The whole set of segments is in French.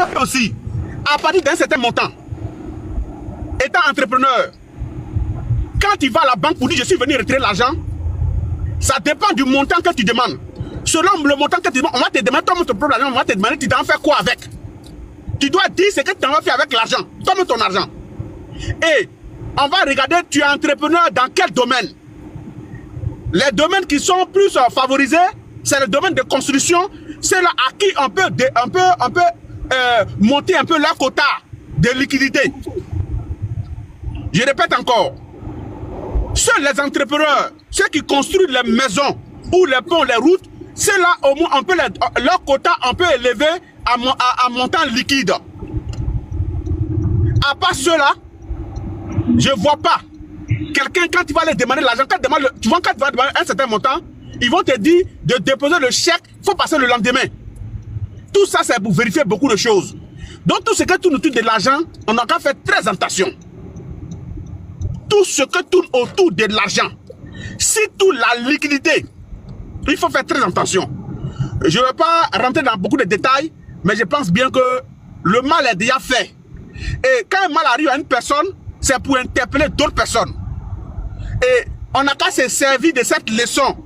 fait aussi, à partir d'un certain montant, étant entrepreneur, quand tu vas à la banque pour dire je suis venu retirer l'argent, ça dépend du montant que tu demandes. Selon le montant que tu demandes, on va te demander, toi, ton propre argent, on va te demander, tu t'en fais quoi avec? Tu dois dire ce que tu en vas faire avec l'argent. Donne ton argent. Et on va regarder, tu es entrepreneur dans quel domaine? Les domaines qui sont plus favorisés, c'est le domaine de construction. C'est là à qui on peut monter un peu leur quota de liquidité. Je répète encore. Seuls les entrepreneurs, ceux qui construisent les maisons ou les ponts, les routes, c'est là au moins on peut leur quota on peut élever à montant liquide. À part cela, je ne vois pas quelqu'un quand tu vas les demander l'argent, quand tu vas demander un certain montant, ils vont te dire de déposer le chèque, il faut passer le lendemain. Tout ça, c'est pour vérifier beaucoup de choses. Donc tout ce qui tourne autour de l'argent, on a qu'à faire très attention. Tout ce qui tourne autour de l'argent, surtout la liquidité, il faut faire très attention. Je ne vais pas rentrer dans beaucoup de détails, mais je pense bien que le mal est déjà fait. Et quand un mal arrive à une personne, c'est pour interpeller d'autres personnes. Et on n'a qu'à se servir de cette leçon.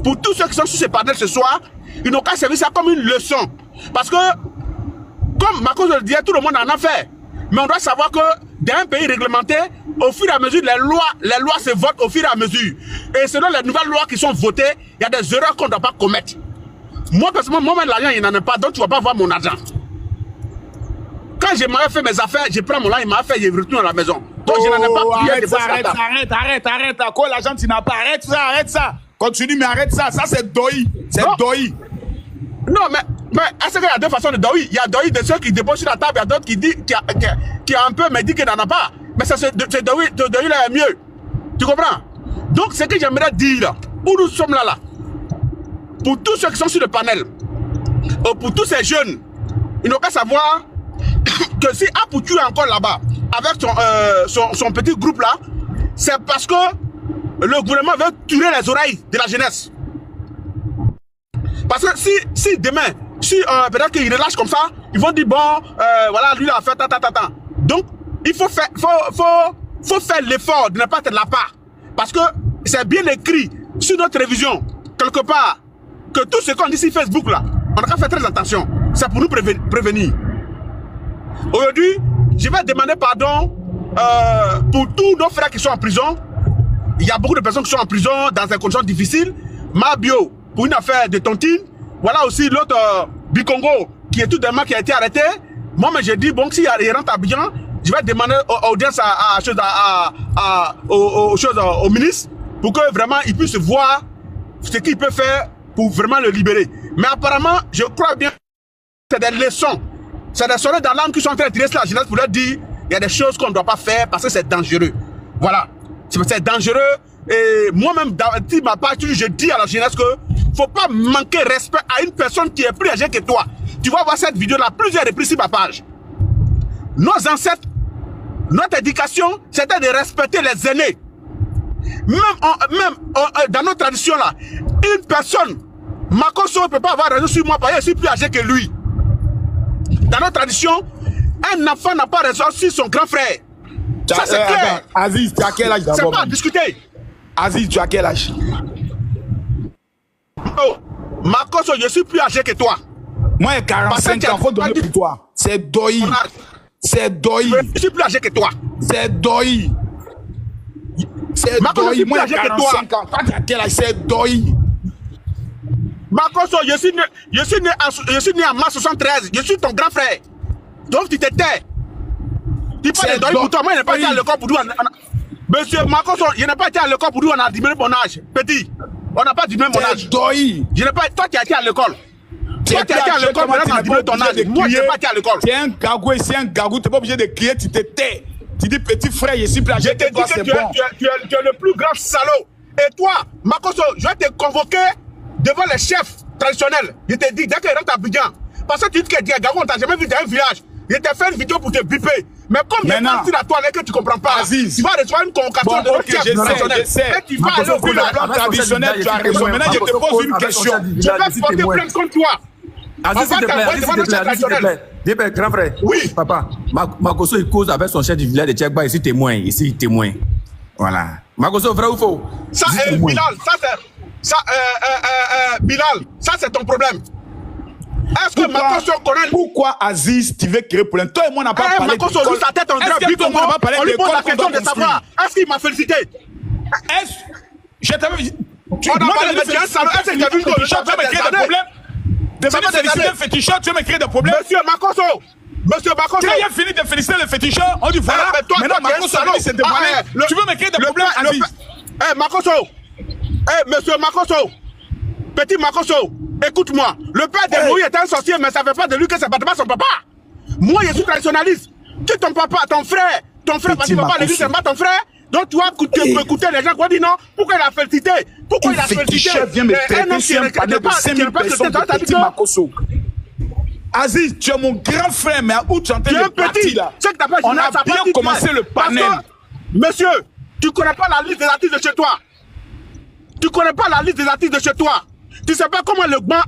Pour tous ceux qui sont sur ce panel ce soir, ils n'ont qu'à servir ça comme une leçon. Parce que, comme Marcos le disait, tout le monde en a fait. Mais on doit savoir que dans un pays réglementé, au fur et à mesure, les lois se votent au fur et à mesure. Et selon les nouvelles lois qui sont votées, il y a des erreurs qu'on ne doit pas commettre. Moi, personnellement, moi-même, l'argent, il n'en a pas, donc tu ne vas pas voir mon argent. Quand je m'avais fait mes affaires, je prends mon argent, il m'a fait, je retourne à la maison. Donc je n'en ai pas. Arrête. À quoi l'argent, tu n'as pas? Arrête ça. Continue, mais arrête ça. Ça, c'est doi. C'est doi. Non, mais est-ce qu'il y a deux façons de doi? Il y a doi de ceux qui déposent sur la table, il y a d'autres qui disent, qui a un peu, mais dit qu'il n'en a pas. Mais ça, c'est doi là est mieux. Tu comprends? Donc, ce que j'aimerais dire là, où nous sommes là, pour tous ceux qui sont sur le panel, pour tous ces jeunes, ils n'ont qu'à savoir que si Apoutu est encore là-bas, avec son petit groupe là, c'est parce que le gouvernement veut tuer les oreilles de la jeunesse. Parce que si demain, peut-être qu'ils relâchent comme ça, ils vont dire bon, voilà, lui il a fait ta. Donc, il faut faire l'effort de ne pas être la part. Parce que c'est bien écrit sur notre télévision, quelque part, que tout ce qu'on dit sur Facebook là, on a qu'à faire très attention. C'est pour nous prévenir. Aujourd'hui, je vais demander pardon pour tous nos frères qui sont en prison. Il y a beaucoup de personnes qui sont en prison dans des conditions difficiles. Mabio, pour une affaire de tontine. Voilà aussi l'autre Bikongo, qui est tout d'un qui a été arrêté. Moi, mais j'ai dit, bon, s'il rentre à Abidjan, je vais demander audience au ministre pour que vraiment il puisse voir ce qu'il peut faire pour vraiment le libérer. Mais apparemment, je crois bien que c'est des leçons. C'est des sonnets dans l'âme qui sont en train de tirer sur la jeunesse pour leur dire il y a des choses qu'on ne doit pas faire parce que c'est dangereux. Voilà. C'est dangereux. Et moi-même, dans ma part, je dis à la jeunesse que faut pas manquer respect à une personne qui est plus âgée que toi. Tu vas voir cette vidéo-là plusieurs reprises sur ma page. Nos ancêtres, notre éducation, c'était de respecter les aînés. Même dans notre tradition là, une personne, Makoso ne peut pas avoir raison sur moi parce que je suis plus âgé que lui. Dans notre tradition, un enfant n'a pas raison sur son grand frère. Ça c'est clair. Aziz, tu as quel âge d'abord? C'est pas à discuter. Aziz, tu as quel âge? Oh, Makoso, je suis plus âgé que toi. Moi, j'ai 45 ans, faut donner pour toi. C'est doi. C'est doi. Je suis plus âgé que toi. C'est doi. C'est doi. Moi, j'ai 45 ans. Toi, tu as quel âge? C'est doi. Makoso, je suis né en mars 73. Je suis ton grand frère. Donc tu te tais. Tu parles de doi pour toi. Moi, je n'ai pas été à l'école pour nous. Monsieur Makoso, je n'ai pas été à l'école pour nous. On a diminué mon âge. Petit. On n'a pas diminué mon âge. Doi. Je n'ai pas. Toi, tu as été à l'école. Toi, tu as été à l'école, maintenant, on a diminué ton âge. Moi, je n'ai pas été à l'école. C'est un gagou et c'est un gagou. Tu n'es pas obligé de crier, tu te tais. Tu dis petit frère, je suis plus âgé que toi, c'est bon. Tu es le plus grand salaud. Et toi, Makoso, je vais te convoquer devant les chefs traditionnels. Je te dis, dès qu'il rentre à Abidjan, parce que tu dis que Gagou, on t'a jamais vu dans un village. Je t'ai fait une vidéo pour te biper. Mais comme il y a parti à toi et que tu ne comprends pas, Aziz, tu vas recevoir une convocation de notre chef traditionnel. Et tu vas aller au plan traditionnel, tu as raison. Maintenant, je te pose une question. Je vais porter plainte contre toi. Aziz, s'il te plaît. Dis, grand frère. Oui. Papa, Makosso, il cause avec son chef du village de Tchekba, ici témoin. Ici témoin. Voilà. Makosso, vrai ou faux? Ça, Bilal, Bilal, ça c'est ton problème. Est-ce que Makosso connaît... Pourquoi Aziz, tu veux créer problème? Toi et moi, on n'a pas parlé Makosso, lui, sa tête en grave, on lui pose la question de savoir, est-ce qu'il m'a félicité? Je t'avais... On a parlé de Dieu, est-ce que tu as vu que tu veux me créer des problèmes? Tu veux me féliciter le féticheur, tu veux me créer des problèmes? Monsieur Makosso, quand il a fini de féliciter le féticheur, on dit voilà, maintenant Makosso a s'est dévoilé. Tu veux me créer des problèmes, Aziz? Makosso, monsieur Makosso, petit Makosso, écoute-moi. Le père de Moïse est un sorcier, mais ça ne fait pas de lui que c'est pas son papa. Moi, je suis traditionnaliste. Tu ton papa, ton frère, parce que papa, l'église, c'est pas ton frère. Donc, tu vas écouter les gens qui vont dire non. Pourquoi il a félicité? Pourquoi il a félicité? Le vient me traiter sur un panel de 5000 personnes de petit Makosso. Aziz, tu es mon grand frère, mais où tu entends le petit là? On a bien commencé le panel. Monsieur, tu ne connais pas la liste des artistes de chez toi. Tu ne connais pas la liste des artistes de chez toi. Tu ne sais pas comment le banc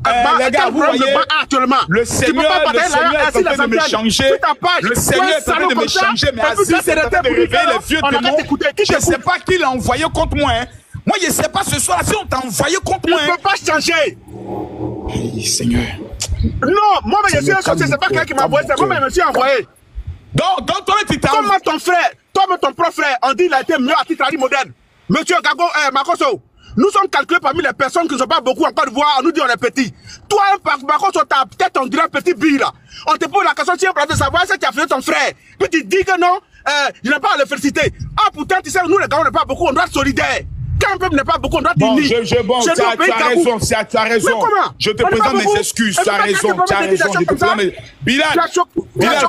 actuellement. Le Seigneur est en train de me changer. Le Seigneur est en train de me changer. Mais Aziz est en train de réveiller les vieux démons. Je ne sais pas qui l'a envoyé contre moi. Moi, je ne sais pas ce soir si on t'a envoyé contre moi. Tu ne peux pas changer. Seigneur. Non, moi, je suis un sorcier. Ce n'est pas quelqu'un qui m'a envoyé. C'est moi, je me suis envoyé. Donc toi, tu t'as... Comment ton frère, toi, ton propre frère, on dit qu'il a été mieux à titre moderne. Monsieur Gago, Makosso, nous sommes calculés parmi les personnes qui ne sont pas beaucoup en Côte d'Ivoire. On nous dit on est petit. Toi, Makosso, ta tête, on dirait un petit bille là. On te pose la question, tu es prêt de savoir si tu as fait ton frère. Puis tu dis que non, je n'ai pas à le féliciter. Ah, pourtant, tu sais, nous les gars, on n'est pas beaucoup, on doit être solidaires. Quand un peuple n'est pas beaucoup, on doit être unis. Tu as raison. Je te présente mes excuses. Tu as raison. Bilal,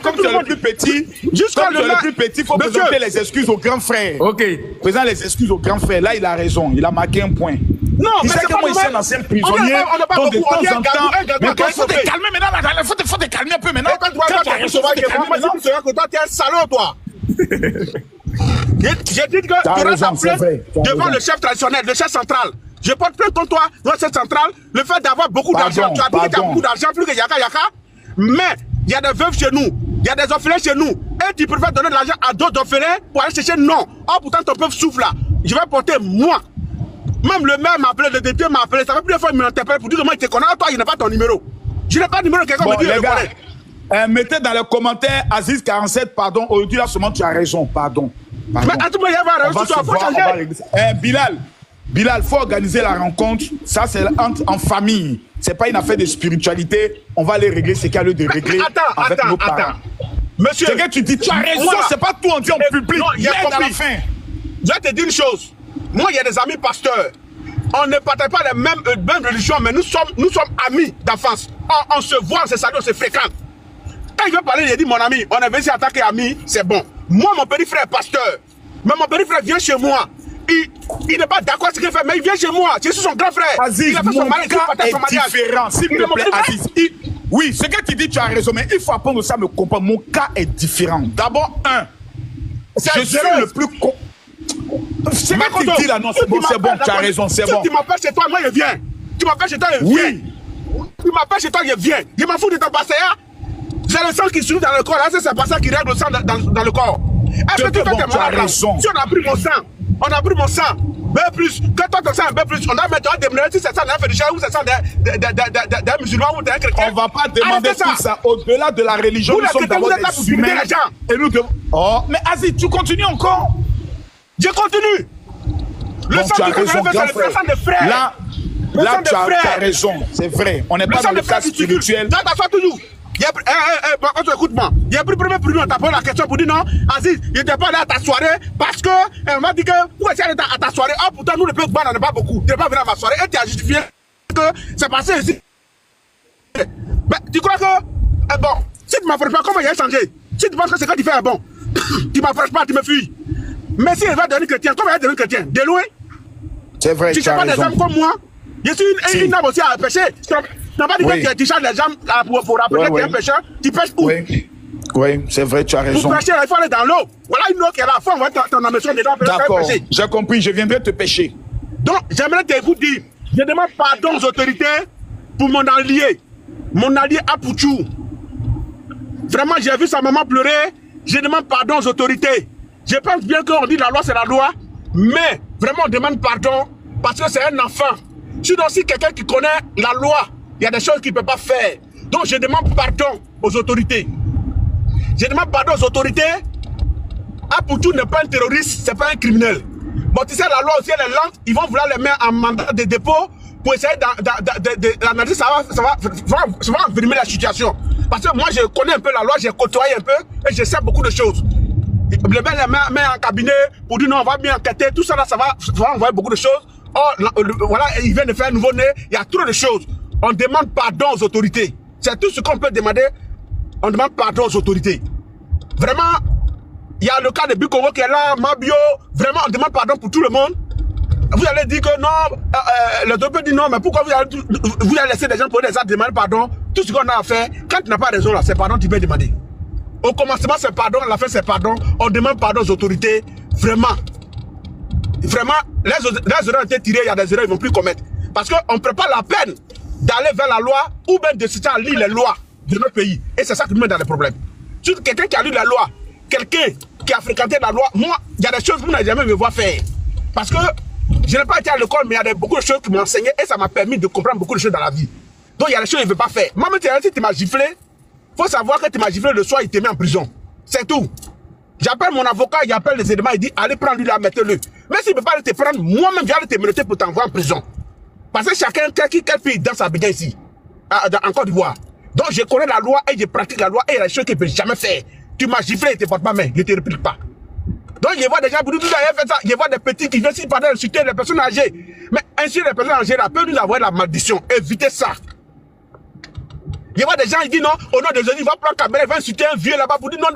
comme tu es le plus petit, il faut présenter les excuses au grand frère. Ok. Présente les excuses au grand frère. Là, il a raison. Il a marqué un point. Non, mais c'est que moi, ici, un ancien prisonnier. Donc, de temps en temps. Mais il faut te calmer maintenant. Il faut te calmer un peu maintenant. Quand tu as raison, tu es un salaud, toi. J'ai dit que tu auras ta plainte devant le chef traditionnel, le chef central. Je porte plainte contre toi, le chef central, le fait d'avoir beaucoup d'argent. Tu as dit que tu as beaucoup d'argent, plus que Yaka. Mais il y a des veuves chez nous, il y a des orphelins chez nous. Et tu préfères donner de l'argent à d'autres orphelins pour aller chercher non. Oh, pourtant ton peuple souffre là. Je vais porter moi. Même le maire m'a appelé, le député m'a appelé. Ça fait plusieurs fois qu'il m'interpelle pour dire que moi, il te connaît. Toi, il n'a pas ton numéro. Je n'ai pas de numéro, quelqu'un me dit que je le connais. Mettez dans les commentaires, Aziz 47, pardon, aujourd'hui là seulement tu as raison, pardon. Mais à tout moment, il y a raison, il faut changer. Bilal, il faut organiser la rencontre, ça c'est en famille, c'est pas une affaire de spiritualité, on va aller régler ce qu'il y a lieu de régler avec nos parents. Monsieur, c'est que tu dis, tu as raison, c'est pas tout on dit en public, non, il y a à la fin. Je vais te dire une chose, moi il y a des amis pasteurs, on ne partage pas les mêmes religions, mais nous sommes amis d'enfance, on se voit, on se salue, on se fréquente. Quand il veut parler, il dit mon ami, on est venu en tant qu'ami, c'est bon. Moi, mon petit frère est pasteur. Mais mon petit frère vient chez moi. Il n'est pas d'accord avec ce qu'il fait, mais il vient chez moi. Je suis son grand frère. Aziz, il a fait son mariage, est différent. S'il te plaît, Aziz. Oui, ce que tu dis, tu as raison, mais il faut apprendre ça à me comprendre. Mon cas est différent. D'abord, je suis le plus... C'est quoi que tu dis là? Non, c'est bon, tu as raison, c'est bon. Si tu m'appelles chez toi, moi je viens. Tu m'appelles chez toi, je viens. Oui. Tu m'appelles chez toi, je viens. Je m'en fous de ton passé. J'ai le sang qui suit dans le corps. Là, c'est pas ça qui règle le sang dans le corps. Est-ce que tu as raison? Si on a pris mon sang, bien plus. Que toi, ton sang, bien plus. On a maintenant demander si c'est ça d'un féticheur ou c'est ça d'un musulman ou d'un chrétien. On va pas demander tout ça. Au-delà de la religion, nous sommes d'abord des humains. Et nous devons... Oh, mais Aziz, tu continues encore? Je continue. Le sang du chrétien, c'est le sang des frères. Là, tu as raison. C'est vrai. On n'est pas dans le cas spirituel. Toujours. Écoute-moi, il y a pris premier prix, on t'a posé la question pour dire non, Aziz, il n'était pas là à ta soirée parce que, on m'a dit que, pourquoi tu es à ta soirée? Oh, pourtant, nous, le peuple, on n'en est pas beaucoup. Tu n'es pas venu à ma soirée et tu as justifié que c'est passé ici. Mais tu crois que, bon, si tu ne m'approches pas, comment il a changé? Si tu penses que ce que tu fais est bon, tu ne m'approches pas, tu me fuis. Mais si il va devenir chrétien, comment il va devenir chrétien? De loin? C'est vrai, tu ne sais pas des hommes comme moi? Je suis une âme aussi à pécher. Tu n'as pas dit que tu changes les jambes pour rappeler que tu es un pécheur. Tu pêches où? Oui, c'est vrai, tu as raison. Pour pêcher, il faut aller dans l'eau. Voilà une eau qui est là. Il faut envoyer ton ambition dedans. D'accord, j'ai compris, je viendrai te pêcher. Donc, j'aimerais vous dire, je demande pardon aux autorités pour mon allié Apouchou. Vraiment, j'ai vu sa maman pleurer. Je demande pardon aux autorités. Je pense bien qu'on dit la loi, c'est la loi. Mais vraiment, on demande pardon parce que c'est un enfant. Si donc si quelqu'un qui connaît la loi, il y a des choses qu'il ne peut pas faire. Donc, je demande pardon aux autorités. Je demande pardon aux autorités. Apoutou n'est pas un terroriste, c'est pas un criminel. Bon, tu sais, la loi aussi, elle est lente. Ils vont vouloir les mettre en mandat de dépôt pour essayer d'analyser. Ça va envenimer la situation. Parce que moi, je connais un peu la loi, j'ai côtoyé un peu et je sais beaucoup de choses. Les mettre en cabinet pour dire non, on va bien enquêter. Tout ça, là, ça va envoyer beaucoup de choses. Oh, voilà, il vient de faire un nouveau-né. Il y a trop de choses. On demande pardon aux autorités. C'est tout ce qu'on peut demander. On demande pardon aux autorités. Vraiment, il y a le cas de Bikongo qui est là, Mabio. Vraiment, on demande pardon pour tout le monde. Vous allez dire que non, le docteur dit non, mais pourquoi vous allez laisser des gens pour des actes demander pardon? Tout ce qu'on a à faire, quand tu n'as pas raison là, c'est pardon, tu peux demander. Au commencement, c'est pardon, à la fin, c'est pardon. On demande pardon aux autorités. Vraiment. Vraiment, les erreurs ont été tirées, il y a des erreurs, ils ne vont plus commettre. Parce qu'on ne prend pas la peine d'aller vers la loi ou même de citer à lire les lois de notre pays. Et c'est ça qui nous met dans les problèmes. Surtout quelqu'un qui a lu la loi, quelqu'un qui a fréquenté la loi, moi, il y a des choses que vous n'avez jamais me voir faire. Parce que je n'ai pas été à l'école, mais il y a beaucoup de choses qui m'ont enseigné et ça m'a permis de comprendre beaucoup de choses dans la vie. Donc il y a des choses qu'il ne veut pas faire. Moi, si tu m'as giflé, il faut savoir que tu m'as giflé le soir, il te met en prison. C'est tout. J'appelle mon avocat, il appelle les éléments, il dit allez prendre lui là, mettez-le. Mais s'il ne peut pas te prendre, moi-même, je vais te menacer pour t'envoyer en prison. Parce que chacun, quel pays dans sa bégaye ici, en Côte d'Ivoire. Donc je connais la loi et je pratique la loi et il y a des choses qu'il ne peut jamais faire. Tu m'as giflé, il ne te porte pas main, il ne te réplique pas. Donc je vois des gens, je vois des petits qui viennent s'y parler insulter les personnes âgées. Mais insulter les personnes âgées, là, peut nous avoir la maldition. Évitez ça. Je vois des gens, ils disent non, au nom de Jésus, il va prendre caméra, il va insulter un vieux là-bas pour dire non,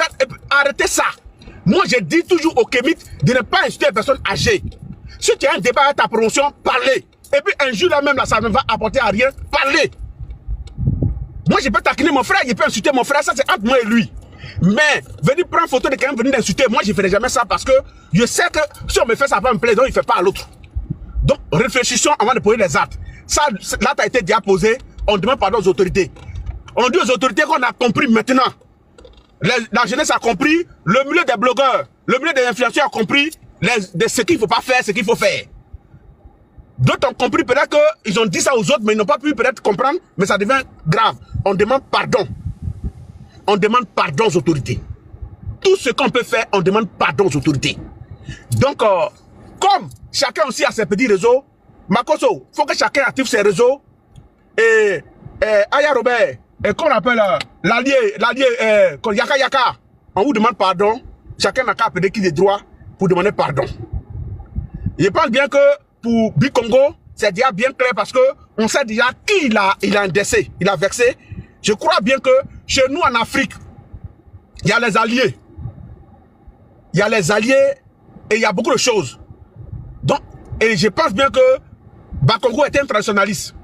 arrêtez ça. Moi, je dis toujours aux Kémites de ne pas insulter les personnes âgées. Si tu as un débat avec ta promotion, parlez. Et puis un jour là même, là, ça ne va apporter à rien, parlez. Moi, je peux taquiner mon frère, je peux insulter mon frère, ça c'est entre moi et lui. Mais venir prendre photo de quelqu'un, venir d'insulter, moi je ne ferai jamais ça parce que je sais que si on me fait ça, va me plaire, donc il ne fait pas à l'autre. Donc réfléchissons avant de poser les actes. Ça, l'acte a été déjà posé, on demande pardon aux autorités. On dit aux autorités qu'on a compris maintenant. La jeunesse a compris, le milieu des blogueurs, le milieu des influenceurs a compris ce qu'il ne faut pas faire, ce qu'il faut faire. D'autres ont compris peut-être qu'ils ont dit ça aux autres, mais ils n'ont pas pu peut-être comprendre, mais ça devient grave. On demande pardon. On demande pardon aux autorités. Tout ce qu'on peut faire, on demande pardon aux autorités. Donc, comme chacun aussi a ses petits réseaux, Makoso, il faut que chacun active ses réseaux. Et Aya Robert, qu'on appelle l'allié, Yaka Yaka, on vous demande pardon. Chacun n'a qu'à appeler qui des droits pour demander pardon. Je pense bien que pour Bikongo, c'est déjà bien clair parce que on sait déjà qui il a indexé, il a vexé. Je crois bien que chez nous en Afrique, il y a les alliés. Il y a les alliés et il y a beaucoup de choses. Donc, et je pense bien que Bakongo était un traditionnaliste.